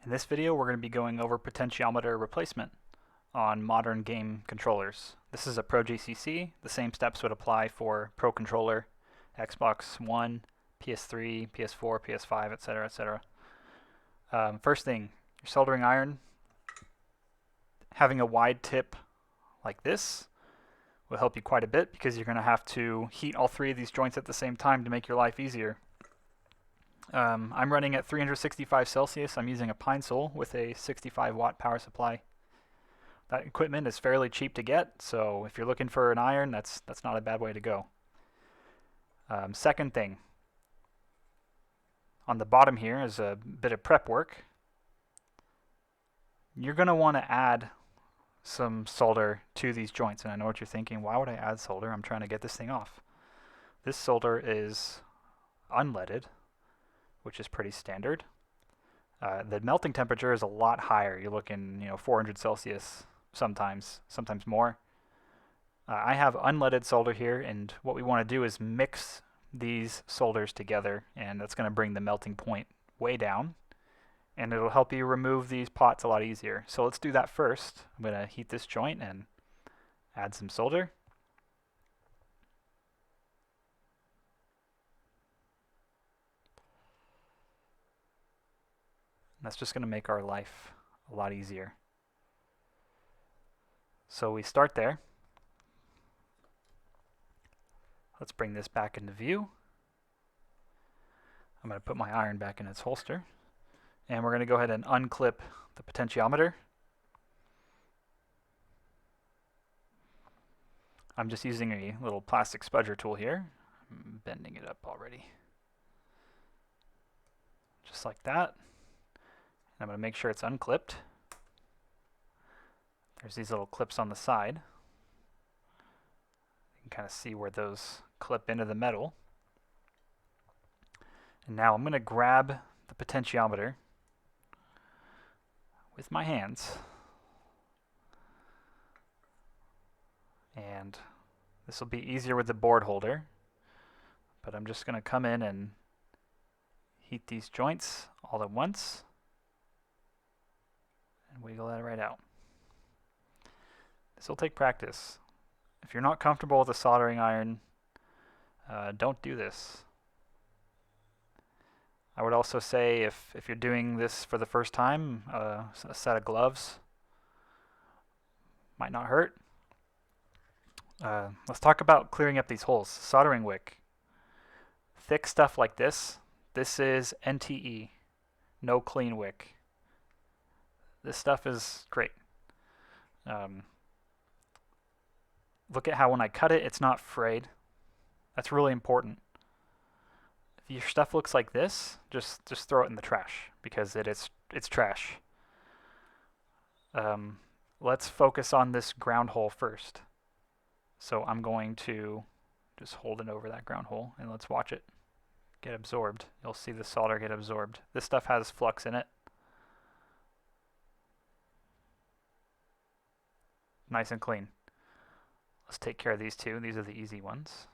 In this video, we're going to be going over potentiometer replacement on modern game controllers. This is a Pro GCC. The same steps would apply for Pro controller, Xbox One, PS3, PS4, PS5, etc., etc. First thing, your soldering iron, having a wide tip like this will help you quite a bit because you're going to have to heat all three of these joints at the same time to make your life easier. I'm running at 365 Celsius. I'm using a Pine Sol with a 65 watt power supply. That equipment is fairly cheap to get, so if you're looking for an iron, that's not a bad way to go. Second thing, on the bottom here is a bit of prep work. You're going to want to add some solder to these joints, and I know what you're thinking, why would I add solder? I'm trying to get this thing off. This solder is unleaded, which is pretty standard. The melting temperature is a lot higher. You're looking, 400 Celsius sometimes more. I have unleaded solder here, and what we want to do is mix these solders together, and that's going to bring the melting point way down, and it'll help you remove these pots a lot easier. So let's do that first. I'm going to heat this joint and add some solder. That's just going to make our life a lot easier. So we start there. Let's bring this back into view. I'm going to put my iron back in its holster. And we're going to go ahead and unclip the potentiometer. I'm just using a little plastic spudger tool here. I'm bending it up already. Just like that. I'm going to make sure it's unclipped. There's these little clips on the side. You can kind of see where those clip into the metal. And now I'm going to grab the potentiometer with my hands. And this will be easier with the board holder. But I'm just going to come in and heat these joints all at once. And wiggle that right out. This will take practice. If you're not comfortable with a soldering iron, don't do this. I would also say if you're doing this for the first time, a set of gloves might not hurt. Let's talk about clearing up these holes. Soldering wick. Thick stuff like this is NTE, no clean wick. This stuff is great. Look at how when I cut it, it's not frayed. That's really important. If your stuff looks like this, just throw it in the trash because it's trash. Let's focus on this ground hole first. So I'm going to just hold it over that ground hole and let's watch it get absorbed. You'll see the solder get absorbed. This stuff has flux in it. Nice and clean. Let's take care of these two. These are the easy ones.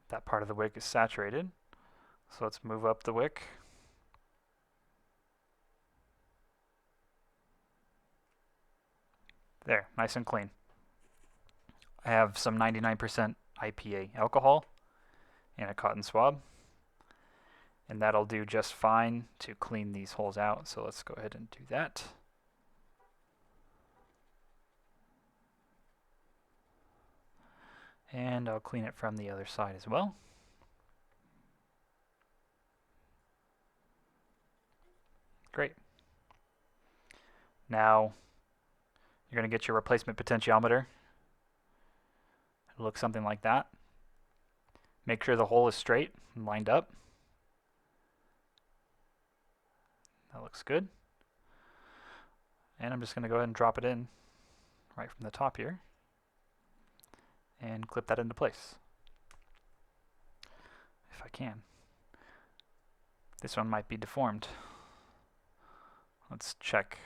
That part of the wick is saturated. So let's move up the wick. There, nice and clean. I have some 99% IPA alcohol and a cotton swab. And that'll do just fine to clean these holes out. So let's go ahead and do that. And I'll clean it from the other side as well. Great. Now you're going to get your replacement potentiometer. It looks something like that. Make sure the hole is straight and lined up. That looks good. And I'm just going to go ahead and drop it in right from the top here and clip that into place if I can. This one might be deformed. Let's check.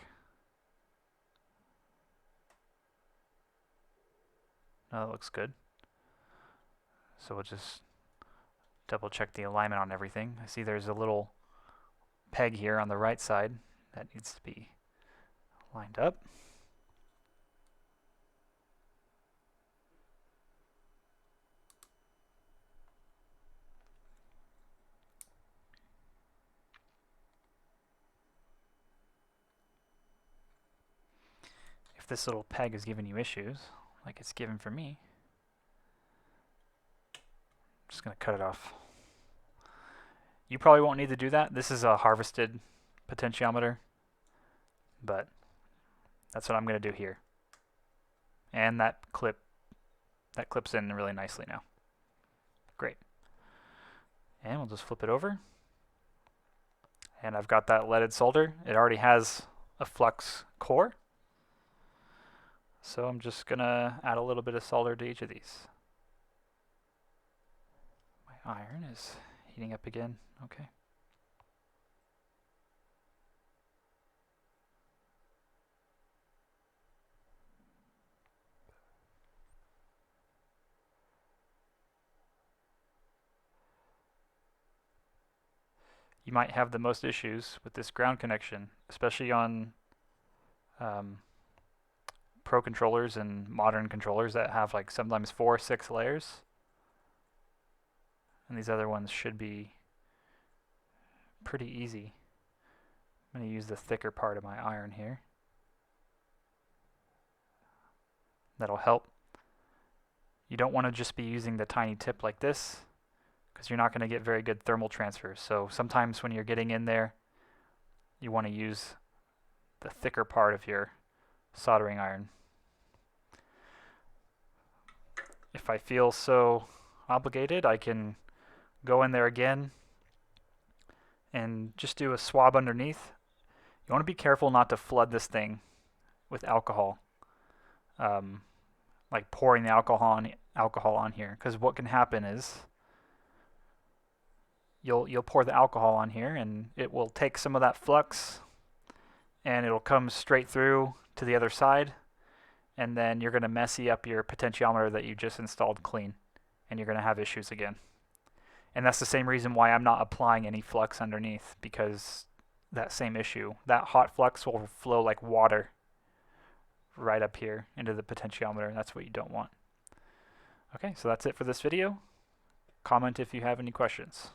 No, that looks good. So we'll just double check the alignment on everything. I see there's a little peg here on the right side that needs to be lined up. If this little peg is giving you issues, like it's given for me, I'm just going to cut it off. You probably won't need to do that. This is a harvested potentiometer, but that's what I'm going to do here. And that clips in really nicely now. Great. And we'll just flip it over. And I've got that leaded solder. It already has a flux core. So I'm just going to add a little bit of solder to each of these. My iron is heating up again. Okay. You might have the most issues with this ground connection, especially on pro controllers and modern controllers that have like sometimes 4 or 6 layers. And these other ones should be pretty easy. I'm going to use the thicker part of my iron here. That'll help. You don't want to just be using the tiny tip like this, because you're not going to get very good thermal transfer. So sometimes when you're getting in there, you want to use the thicker part of your soldering iron. If I feel so obligated, I can go in there again and just do a swab underneath. You want to be careful not to flood this thing with alcohol, like pouring the alcohol on here, because what can happen is you'll pour the alcohol on here and it will take some of that flux and it'll come straight through to the other side, and then you're going to messy up your potentiometer that you just installed clean, and you're going to have issues again. And that's the same reason why I'm not applying any flux underneath, because that same issue, that hot flux will flow like water right up here into the potentiometer. That's what you don't want. Okay, so that's it for this video. Comment if you have any questions.